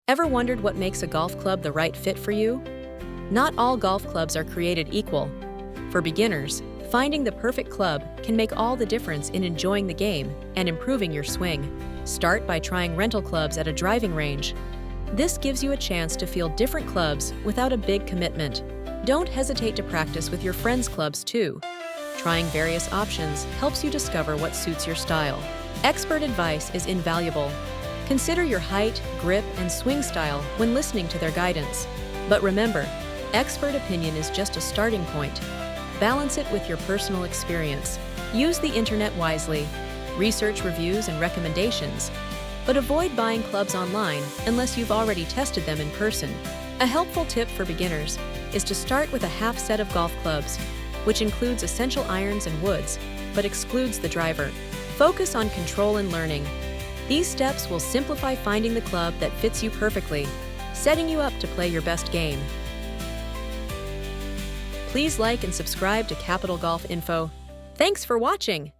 Ever wondered what makes a golf club the right fit for you? Not all golf clubs are created equal. For beginners, finding the perfect club can make all the difference in enjoying the game and improving your swing. Start by trying rental clubs at a driving range. This gives you a chance to feel different clubs without a big commitment. Don't hesitate to practice with your friends' clubs too. Trying various options helps you discover what suits your style. Expert advice is invaluable. Consider your height, grip, and swing style when listening to their guidance. But remember, expert opinion is just a starting point. Balance it with your personal experience. Use the internet wisely. Research reviews and recommendations. But avoid buying clubs online unless you've already tested them in person. A helpful tip for beginners is to start with a half set of golf clubs, which includes essential irons and woods, but excludes the driver. Focus on control and learning. These steps will simplify finding the club that fits you perfectly, setting you up to play your best game. Please like and subscribe to Capital Golf Info. Thanks for watching!